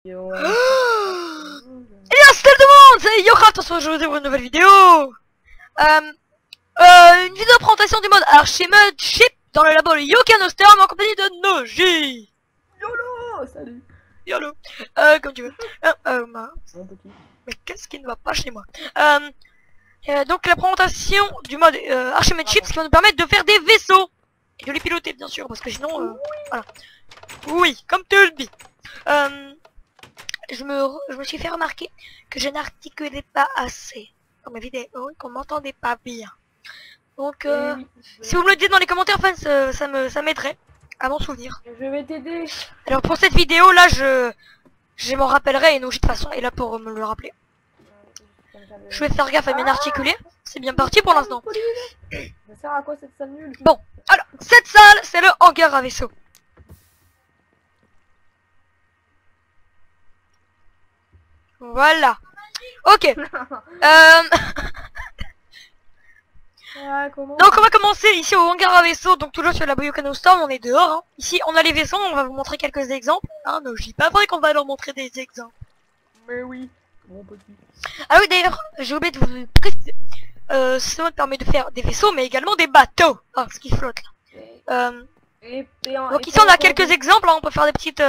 Yo, Et bien salut tout le monde, c'est YoCraft, on se retrouve pour une nouvelle vidéo. Une vidéo de présentation du mode Archimede Ship dans le labo de Yokanostorm en compagnie de Noji. YOLO. Salut. YOLO. Comme tu veux. Mon petit. Mais qu'est-ce qui ne va pas chez moi? Donc la présentation du mode Archimede Ship, ce qui va nous permettre de faire des vaisseaux. Et de les piloter bien sûr, parce que sinon... voilà. Oui, comme tu le dis. Je me suis fait remarquer que je n'articulais pas assez dans mes vidéos et qu'on m'entendait pas bien. Donc, si vous me le dites dans les commentaires, enfin, ça m'aiderait à m'en souvenir. Je vais t'aider. Alors pour cette vidéo là, je m'en rappellerai et Noji de toute façon est là pour me le rappeler. Je vais faire gaffe à bien articuler. C'est bien parti pour l'instant. Ça sert à quoi cette salle nulle? Bon, alors cette salle, c'est le hangar à vaisseau. Voilà. Ok. Comment? Donc on va commencer ici au hangar à vaisseau, donc toujours sur la Yokanostorm, on est dehors. Hein. Ici on a les vaisseaux, on va vous montrer quelques exemples. Hein, non, je dis pas vrai qu'on va leur montrer des exemples. Mais oui, mon petit. Ah oui d'ailleurs, j'ai oublié de vous préciser. Ce mode permet de faire des vaisseaux, mais également des bateaux. Ah, ce qui flotte là. Donc ici on a quelques exemples, hein. On peut faire des petites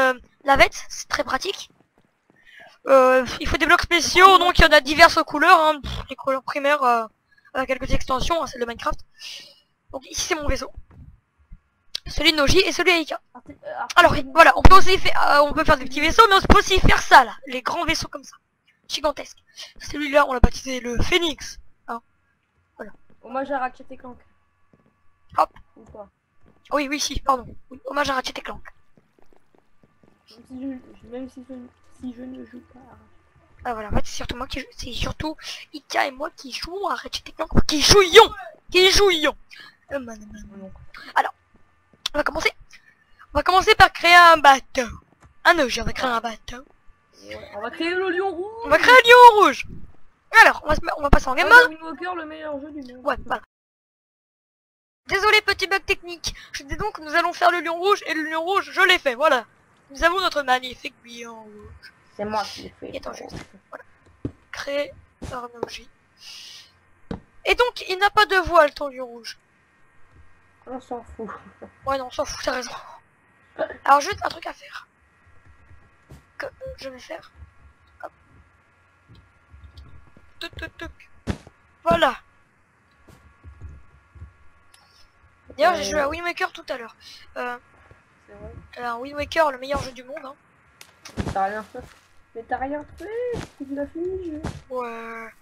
navettes, c'est très pratique. Il faut des blocs spéciaux, donc il y en a diverses couleurs, hein, les couleurs primaires avec quelques extensions, hein, celle de Minecraft. Donc ici c'est mon vaisseau, celui de Noji et celui d'Aika. Alors voilà, on peut aussi faire, on peut faire des petits vaisseaux, mais on peut aussi faire ça là, les grands vaisseaux comme ça, gigantesques. Celui-là on l'a baptisé le Phoenix. Hein. Voilà. Hommage à Ratchet et Clank. Hop. Ou pas. Oui, oui, si, pardon. Oui, hommage à Ratchet et Clank. Même si je ne joue pas à Ratchet. Ah voilà, en fait c'est surtout moi qui joue, c'est surtout Ika et moi qui jouons à Ratchet et Clank, qui jouions. Alors, on va commencer par créer un bateau. Ah non, on va créer un bateau. Ouais, on va créer le lion rouge. On va créer un lion rouge. Alors, on va passer en game mode. Wind Walker, le meilleur jeu du monde. Ouais, voilà. Désolé, petit bug technique. Je dis donc que nous allons faire le lion rouge et le lion rouge, je l'ai fait, voilà. Nous avons notre magnifique lion rouge. C'est moi qui l'ai fait. Et attends, juste, voilà. Créer par Noji. Et donc, il n'a pas de voile, ton lion rouge. On s'en fout. Ouais, non, on s'en fout, t'as raison. Alors, juste un truc à faire. Que je vais faire. Hop. Tuc. Voilà. D'ailleurs, j'ai joué à Wind Waker tout à l'heure. C'est vrai. Un Wind Waker, le meilleur jeu du monde. Hein. T'as rien fait. Mais t'as rien fait. Tu l'as fini, le jeu. Ouais.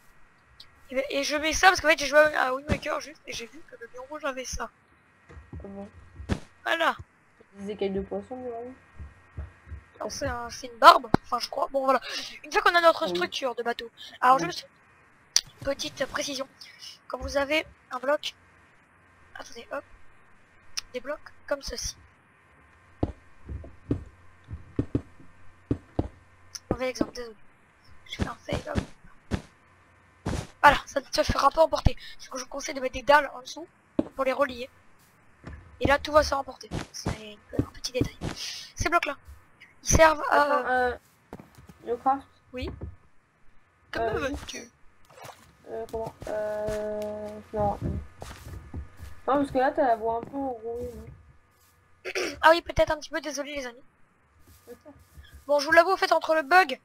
Et je mets ça parce qu'en fait, j'ai joué à Wind Waker juste et j'ai vu que le lion rouge avait ça. Comment? Voilà. Des écailles de poisson, vraiment. Alors c'est une barbe, enfin je crois. Bon voilà, une fois qu'on a notre structure de bateau. Alors juste, petite précision. Quand vous avez un bloc, attendez, hop, des blocs comme ceci. Mauvais exemple, désolé. Je fais un fail, hop. Voilà, ça ne se fera pas emporter. Ce que je vous conseille de mettre des dalles en dessous pour les relier. Et là tout va se remporter. C'est un petit détail. Ces blocs là. Ils servent à... Attends, YoCraft. Oui. Comment veux-tu? Comment non. Non, parce que là, t'as la voix un peu enrouée. Ah oui, peut-être un petit peu, désolé les amis. Bon, je vous l'avoue, en fait, entre le bug,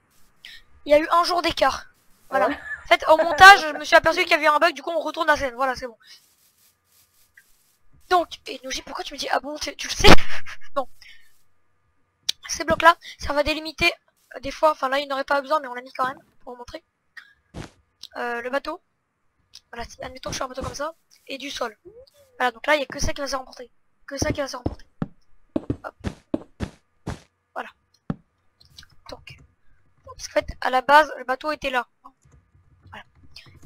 il y a eu un jour d'écart. Voilà. Ouais. En fait, au montage, je me suis aperçu qu'il y avait eu un bug, du coup, on retourne la scène. Voilà, c'est bon. Donc, et Noji, pourquoi tu me dis, ah bon, tu le sais? Non. Ces blocs-là, ça va délimiter des fois, enfin là il n'aurait pas besoin mais on l'a mis quand même pour vous montrer. Le bateau, voilà, admettons que je fais un bateau comme ça, et du sol. Voilà, donc là il n'y a que ça qui va se remporter. Que ça qui va se remporter. Hop. Voilà. Donc, parce qu'en fait, à la base, le bateau était là. Voilà.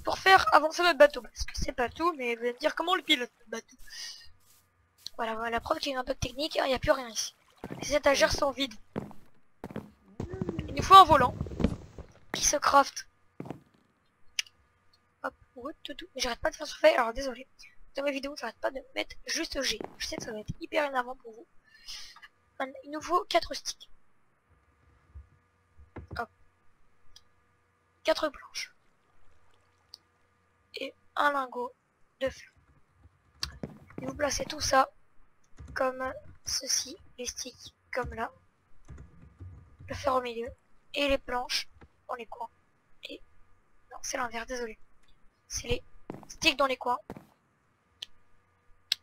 Pour faire avancer notre bateau, parce que c'est pas tout, mais vous allez me dire comment on le pilote, le bateau. Voilà, voilà, la preuve qu'il y a un bug technique, il n'y a plus rien ici. Les étagères sont vides. Il nous faut un volant qui se craft. Hop, mais j'arrête pas de faire ce fait, alors désolé. Dans mes vidéos, j'arrête pas de mettre juste G. Je sais que ça va être hyper énervant pour vous. Il nous faut 4 sticks. 4 planches. Et un lingot de fer. Et vous placez tout ça comme ceci, les sticks comme là, le fer au milieu, et les planches dans les coins. Et non, c'est l'inverse, désolé. C'est les sticks dans les coins,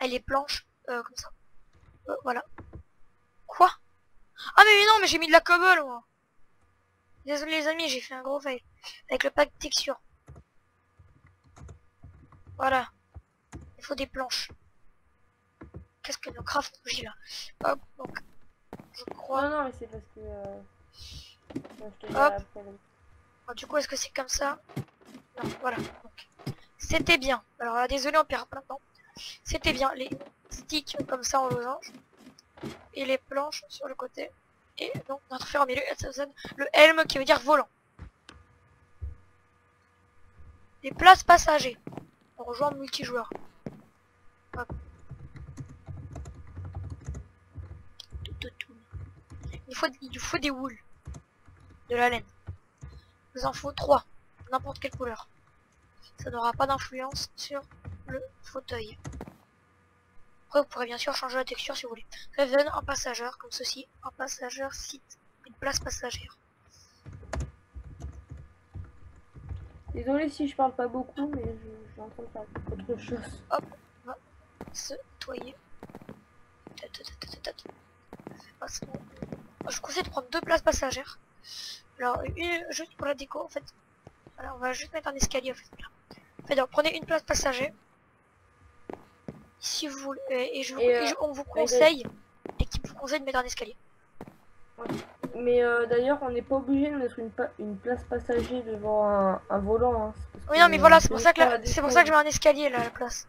et les planches comme ça. Voilà. Quoi? Ah mais non, mais j'ai mis de la cobble moi. Désolé les amis, j'ai fait un gros fail. Avec le pack texture. Voilà. Il faut des planches. Qu'est-ce que nos craft bougie là? Hop, donc je crois. Non, mais c'est parce que... je te dirai Hop. après. Alors, du coup, est-ce que c'est comme ça? Non, voilà. C'était bien. Alors là, désolé, on perd plein de temps. C'était bien. Les sticks comme ça en losange. Et les planches sur le côté. Et donc notre fer au milieu, ça donne le helm qui veut dire volant. Les places passagers. On rejoint le multijoueur. Hop. Il faut des wools. De la laine. Il vous en faut 3. N'importe quelle couleur. Ça n'aura pas d'influence sur le fauteuil. Après vous pourrez bien sûr changer la texture si vous voulez. Ça donne un passageur comme ceci. Un passageur site. Une place passagère. Désolé si je parle pas beaucoup, mais je suis en train de faire autre chose. Hop, on va se nettoyer. Je vous conseille de prendre 2 places passagères. Alors, une juste pour la déco en fait. Alors, on va juste mettre un escalier en fait. En fait, donc, prenez une place passager. Si vous voulez, on vous conseille, l'équipe vous conseille de mettre un escalier. Mais d'ailleurs, on n'est pas obligé de mettre une place passager devant un volant. Hein, oui, non, mais voilà, c'est pour ça que je mets un escalier là à la place.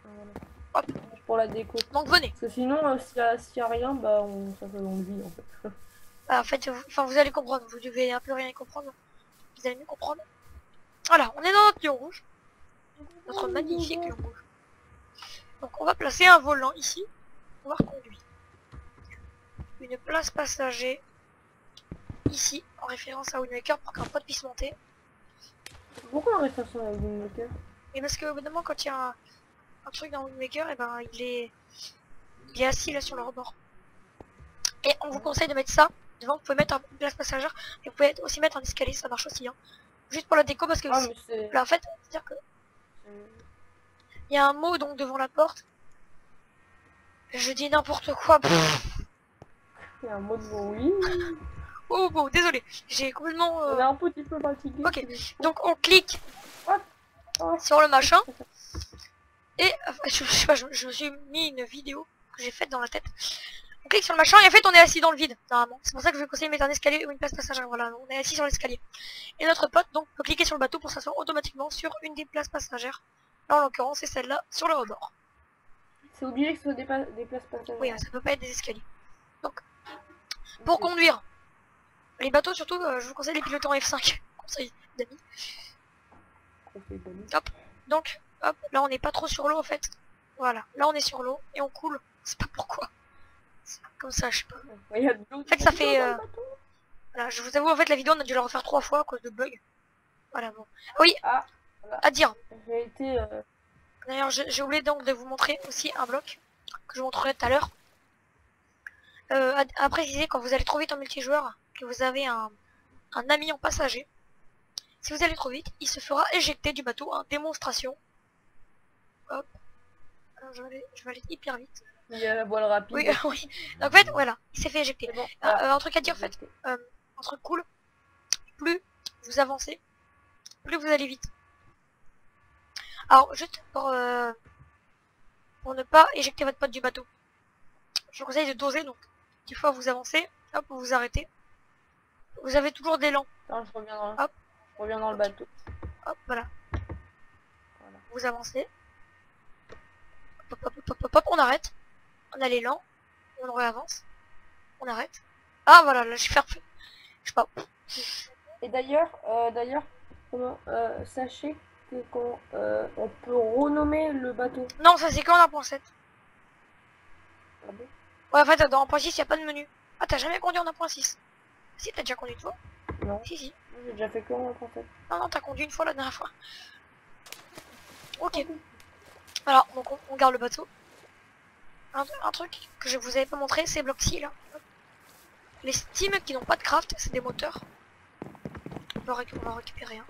Voilà. Hop. Pour la déco. Donc venez. Parce que sinon, s'il y a rien, bah ça fait longue vie en fait. En fait, vous allez comprendre. Vous devez un peu rien y comprendre. Vous allez mieux comprendre. Voilà, on est dans notre lion rouge. Notre magnifique lion rouge. Donc on va placer un volant ici. On va reconduire. Une place passager ici, en référence à Windmaker pour qu'un pote puisse monter. Pourquoi on reste sur la Windmaker? Et parce que au bout d'un moment, quand il y a un truc dans Windmaker, et ben il est assis là sur le rebord. Et on vous conseille de mettre ça devant. Vous pouvez mettre une place passagère, et vous pouvez aussi mettre un escalier, ça marche aussi. Hein. Juste pour la déco parce que là, en fait, c'est-à-dire que il y a un mot donc devant la porte. Je dis n'importe quoi. Il y a un mot de bon, oui. Oh bon, désolé, j'ai complètement... On est un petit peu fatigué. Ok, donc on clique sur le machin. Et je sais pas, je me suis mis une vidéo que j'ai faite dans la tête. On clique sur le machin et en fait on est assis dans le vide, normalement. C'est pour ça que je vous conseille de mettre un escalier ou une place passagère. Voilà, on est assis sur l'escalier. Et notre pote donc peut cliquer sur le bateau pour s'asseoir automatiquement sur une des places passagères. Là en l'occurrence c'est celle-là sur le rebord. C'est obligé que ce soit des places passagères. Oui, ça peut pas être des escaliers. Donc, pour conduire les bateaux surtout, je vous conseille les piloter en F5. Conseil d'amis. Hop. Donc, hop, là on n'est pas trop sur l'eau en fait. Voilà, là on est sur l'eau et on coule. C'est pas pourquoi. Comme ça, je sais pas. Il y a de l'eau. En fait, ça fait... Voilà, je vous avoue, en fait, la vidéo, on a dû la refaire 3 fois à cause de bugs. Voilà, bon. Oui, voilà. à dire. J'ai été... D'ailleurs, j'ai oublié donc de vous montrer aussi un bloc que je vous montrerai tout à l'heure. À préciser, quand vous allez trop vite en multijoueur, que vous avez un ami en passager, si vous allez trop vite, il se fera éjecter du bateau en démonstration. Hop. Alors, je vais aller hyper vite. Il y a la voile rapide. Oui, oui. Donc, en fait, voilà, il s'est fait éjecter. Bon, un truc à dire, en fait, un truc cool, plus vous avancez, plus vous allez vite. Alors, juste pour ne pas éjecter votre pote du bateau, je vous conseille de doser, donc, des fois vous avancez, hop, vous vous arrêtez. Vous avez toujours d'élan. Attends, je reviens dans le bateau. Hop, voilà. Vous avancez. Hop, hop, hop, hop, hop, on arrête. On a l'élan. On réavance. On arrête. Ah, voilà, là, je fais... Je sais pas. Et d'ailleurs, sachez que quand on peut renommer le bateau. Non, ça c'est quand 1.7. Ah bon? Ouais, en fait, dans 1.6, il n'y a pas de menu. Ah, t'as jamais conduit en 1.6? Si, t'as déjà conduit toi. Non, Si, si. j'ai déjà fait comment en fait. Non, non, t'as conduit une fois la dernière fois. Ok. Alors, donc on garde le bateau. Un truc que je vous avais pas montré, c'est bloc-ci là. Les steams qui n'ont pas de craft, c'est des moteurs. On va en récupérer un.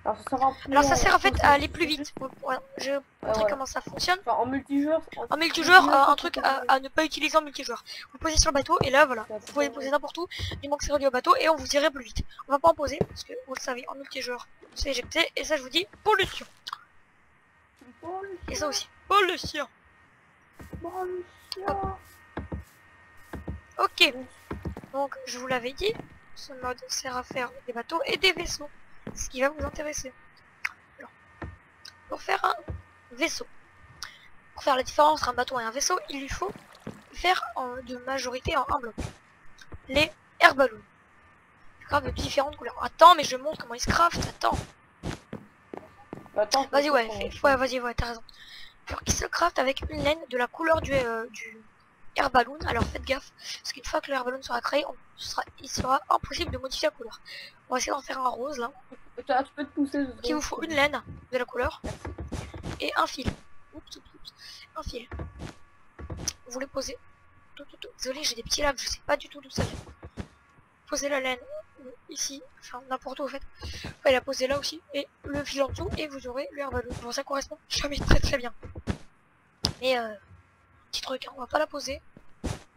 Alors ça sert en fait à aller plus vite. Voilà, je vais vous montrer comment ça fonctionne. Enfin, en multijoueur, En multijoueur, un truc à ne pas utiliser en multijoueur. Vous posez sur le bateau et là voilà, vous pouvez poser n'importe où, du moment que c'est relié au bateau et on vous irait plus vite. On va pas en poser parce que vous le savez, en multijoueur c'est éjecté et ça je vous dis pollution. Et ça aussi, pollution. Ok, donc je vous l'avais dit, ce mode sert à faire des bateaux et des vaisseaux, ce qui va vous intéresser. Alors, pour faire un vaisseau, pour faire la différence entre un bateau et un vaisseau, il lui faut faire de majorité en un bloc. Les air balloons. De différentes couleurs. Attends, mais je montre comment ils se craftent. Attends. Vas-y, ouais, vas-y, ouais, t'as raison. Alors, ils se craftent avec une laine de la couleur du air balloon. Alors faites gaffe, parce qu'une fois que l'air balloon sera créé, il sera impossible de modifier la couleur. On va essayer d'en faire un rose là. Tu peux te pousser. Il vous faut une laine de la couleur et un fil. Oups. Un fil. Vous les posez. Désolé, j'ai des petits lags, je sais pas du tout d'où ça vient. Posez la laine ici, enfin n'importe où en fait. Vous pouvez la poser là aussi et le fil en dessous et vous aurez le air balloon. Bon, ça correspond jamais très bien. Mais petit truc, hein, on va pas la poser.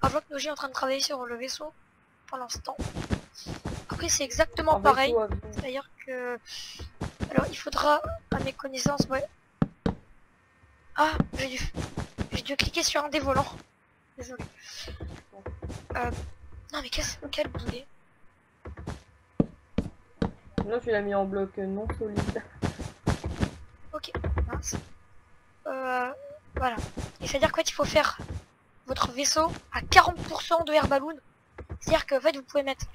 Avlocnoji est en train de travailler sur le vaisseau pour l'instant. Après c'est exactement pareil. C'est-à-dire que... Alors il faudra, à mes connaissances, ouais. Ah, j'ai dû cliquer sur un des volants. Désolé. Non mais quel boulet. Là tu l'as mis en bloc non solide. Ok, mince. Voilà. Et c'est-à-dire qu'en fait il faut faire votre vaisseau à 40% de air balloon. C'est-à-dire que en fait vous pouvez mettre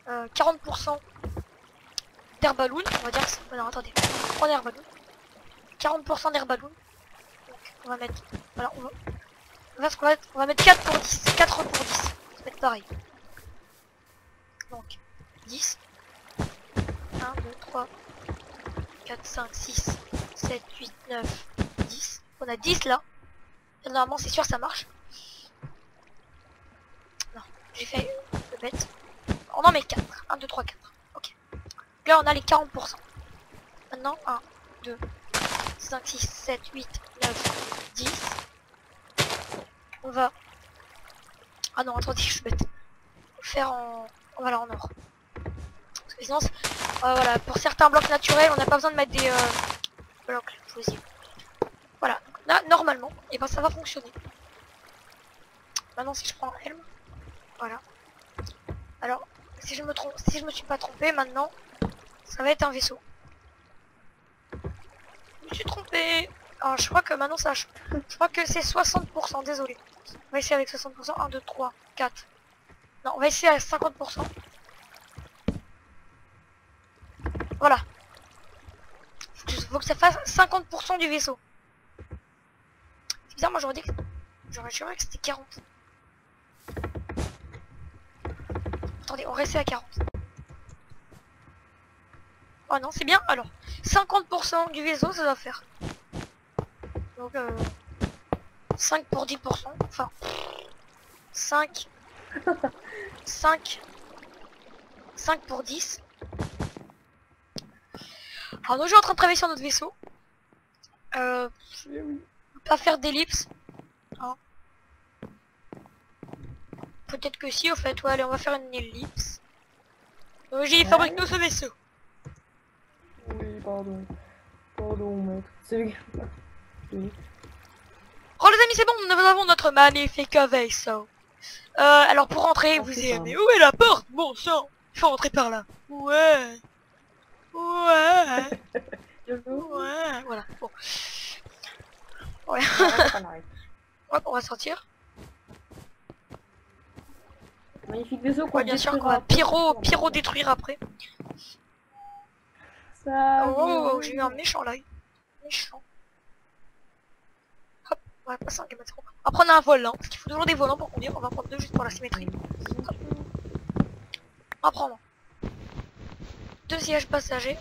40% d'air balloon. On va dire que c'est... Non attendez, on air balloon. 40% d'air balloon. Donc on va mettre... Voilà, on va mettre 4 pour 10. 4 pour 10. Ça va être pareil. Donc 10. 1, 2, 3, 4, 5, 6, 7, 8, 9, 10. On a 10 là. Et normalement c'est sûr ça marche. Non, j'ai fait le bête. On en met 4. 1, 2, 3, 4. Ok. Là on a les 40%. Maintenant 1, 2, 5, 6, 7, 8, 9, 10. On va... Ah non, attendez, je suis bête. Faire en... Voilà, en or. Parce que sinon, voilà, pour certains blocs naturels, on n'a pas besoin de mettre des blocs explosifs. Voilà, donc là, normalement, et ben ça va fonctionner. Maintenant, si je prends un helm, voilà. Alors, si je me suis pas trompé, maintenant, ça va être un vaisseau. Je me suis trompé. Alors, je crois que maintenant ça... Je crois que c'est 60%, désolé. On va essayer avec 60%. 1, 2, 3, 4. Non, on va essayer à 50%. Voilà. Faut que ça fasse 50% du vaisseau. C'est bizarre, moi j'aurais dit que... J'aurais juré que c'était 40. Attendez, on restait à 40. Oh non, c'est bien. Alors, 50% du vaisseau, ça doit faire. Donc, 5 pour 10%. Enfin, 5 pour 10. Alors, nous, je suis en train de travailler sur notre vaisseau. Pas faire d'ellipse. Hein. Peut-être que si, au fait. Ouais, allez, on va faire une ellipse. J'ai fabriqué ce vaisseau. Oui, pardon. Pardon, maître. C'est... Oh les amis, c'est bon, nous avons notre magnifique vaisseau. Alors pour rentrer, vous direz, mais où est la porte? Bon sang, il faut rentrer par là. Ouais. Ouais. Ouais. Voilà. Bon. Ouais. Ouais, on va sortir. Magnifique vaisseau quoi. Ouais, bien sûr qu'on va pyro détruire après. Ça... Oh, j'ai eu un méchant là. Méchant. Hop, on va passer un game. On va prendre un volant, parce qu'il faut toujours des volants pour conduire. On va prendre deux juste pour la symétrie. Hop. On va prendre 2 sièges passagers.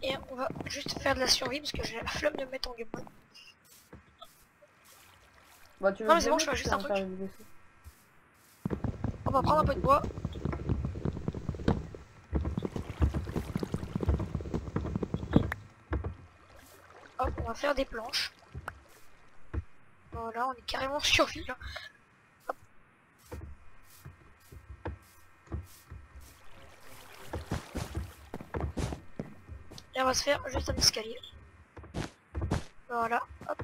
Et on va juste faire de la survie parce que j'ai la flemme de me mettre en game mode. Bah, tu veux Non mais c'est bon, bien je fais mettre juste un sur truc. le vaisseau. On va prendre un peu de bois. Hop, on va faire des planches. Voilà, on est carrément survie là. Hop. Et on va se faire juste un escalier. Voilà, hop.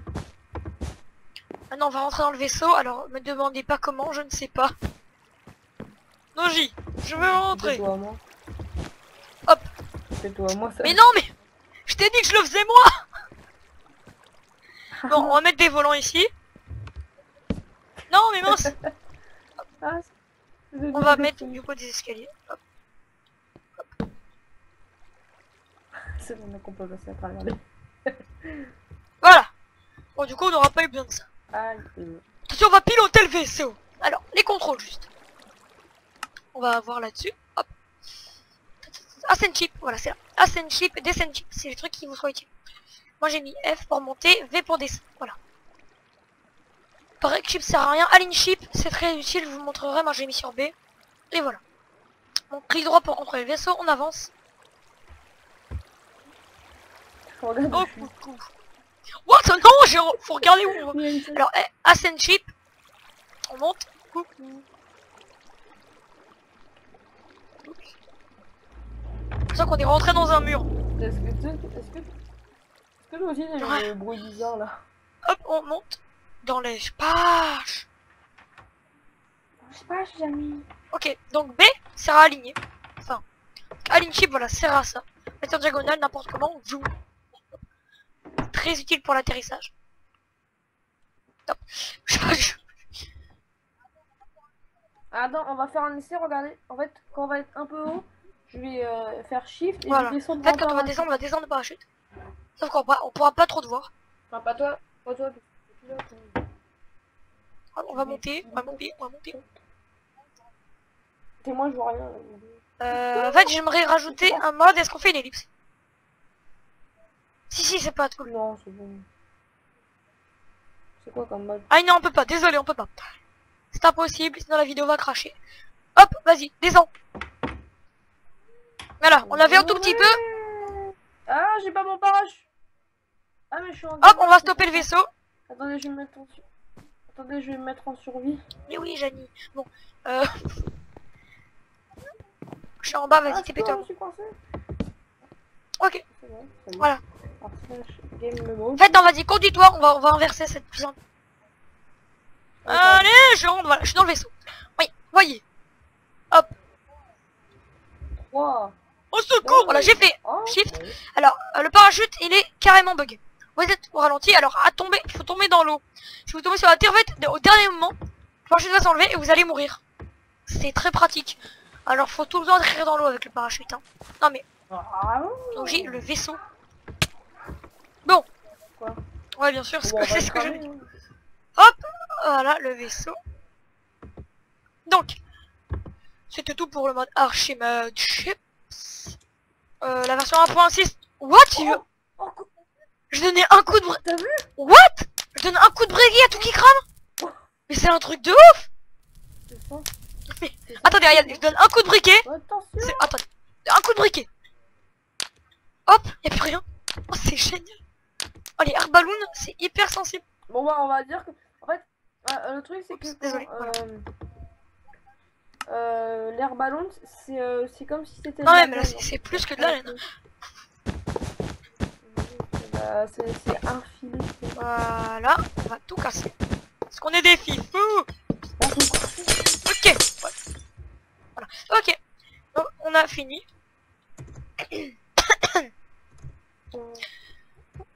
Maintenant on va rentrer dans le vaisseau, alors me demandez pas comment, je ne sais pas. Noji, je veux rentrer. Fais-toi à moi. Hop. Fais-toi à moi, ça. Mais non mais je t'ai dit que je le faisais moi. Bon, on va mettre des volants ici. Non mais mince. Ah, On va mettre du coup des escaliers. Hop. C'est bon, on peut passer à travers les... Voilà. Bon du coup on n'aura pas eu besoin de ça. Aïe. Attention, on va piloter le vaisseau. Alors, les contrôles juste. On va voir là-dessus. Hop. Ascend Chip, voilà c'est là. Ascend Chip, Descend Chip, c'est le truc qui vous sera utile. Moi j'ai mis F pour monter, V pour descendre, voilà. Pareil que Chip sert à rien, Align Chip, c'est très utile, je vous montrerai, moi j'ai mis sur B. Et voilà. On clique droit pour contrôler le vaisseau, on avance. Regarde, Oh coucou. What? Non, faut regarder où on va. Alors, Ascend Chip, on monte. Coucou. C'est ça qu'on est rentré dans un mur. Est-ce que toi aussi t'as eu le bruit bizarre là? Hop, on monte dans l'espace. Je sais pas, j'ai mis. Ok, donc B sert à aligner. Enfin, Align Chip, voilà, sert à ça. Mettre en diagonale n'importe comment, zoom. Très utile pour l'atterrissage. Top. Attends, on va faire un essai, regardez. En fait, quand on va être un peu haut, je vais faire shift et Voilà. je vais descendre. En fait, quand on va descendre de parachute. Sauf qu'on pourra pas trop te voir. Enfin, pas toi. Pas toi. On va monter, on va monter, on va monter. Et moi, je vois rien. En fait, j'aimerais rajouter un mode. Est-ce qu'on fait une ellipse? Si, c'est pas cool. Non, c'est bon. C'est quoi comme mode? Ah non, on peut pas. Désolé, on peut pas. C'est impossible, sinon la vidéo va cracher. Hop, vas-y, descends. Voilà, on avait un tout petit peu. Ah, j'ai pas mon parachute. Ah, mais je suis en... Hop, on va stopper le vaisseau. Attendez, je vais me mettre en Attendez, je vais me mettre en survie. Mais oui, Janie. Bon, je suis en bas, vas-y, TP-toi. Je suis coincé. Ok, Bon, voilà. Game memo. En fait, non, vas-y, conduis-toi, on va inverser cette puissance. Allez, je rentre, voilà, je suis dans le vaisseau. Oui, voyez. Hop. 3. Au secours, voilà, j'ai fait Oh, shift. ouais. Alors, le parachute, il est carrément bugué. Vous êtes au ralenti, alors il faut tomber dans l'eau. Si vous tombez sur la terre, au dernier moment, le parachute va s'enlever et vous allez mourir. C'est très pratique. Alors, faut tout le temps être dans l'eau avec le parachute. Hein. Non mais, Ah, donc j'ai le vaisseau. Bon. Quoi? Ouais, bien sûr, Bon, c'est ce que je dis. hein. Hop, voilà le vaisseau. Donc, c'était tout pour le mode Archimede Ships. La version 1.6. What? Je donnais un coup de T'as vu? What? Je donne un coup de breguet à tout qui crame? Mais c'est un truc de ouf! C'est ça. Mais... Attendez, regarde, je donne un coup de briquet. Attention. Attendez, un coup de briquet. Hop, y'a plus rien. Oh, c'est génial. Oh, les air balloons, c'est hyper sensible. Bon, bah, on va dire que... En fait, le truc, c'est que... Désolé, l'air ballon, c'est comme si c'était... Non, mais là, c'est plus que de la laine. C'est un filet. Voilà, on va tout casser. Parce qu'on est des fifous. Ok, voilà. Ok, donc, on a fini.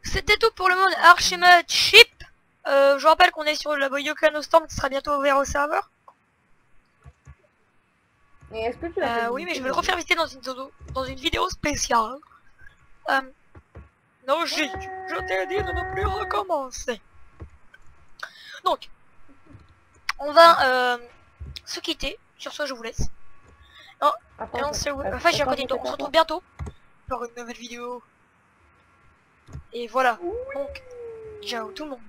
C'était tout pour le mode Archimede Ship. Je vous rappelle qu'on est sur la Boyokano Storm qui sera bientôt ouvert au serveur. Et est-ce que tu as oui, mais je vais le refaire visiter dans une vidéo spéciale. Non, je t'ai dit de ne plus recommencer. Donc, on va se quitter. Sur ce, je vous laisse. Non, et on se... Enfin, j'ai un côté. On se retrouve bientôt pour une nouvelle vidéo. Et voilà. Donc, ciao tout le monde.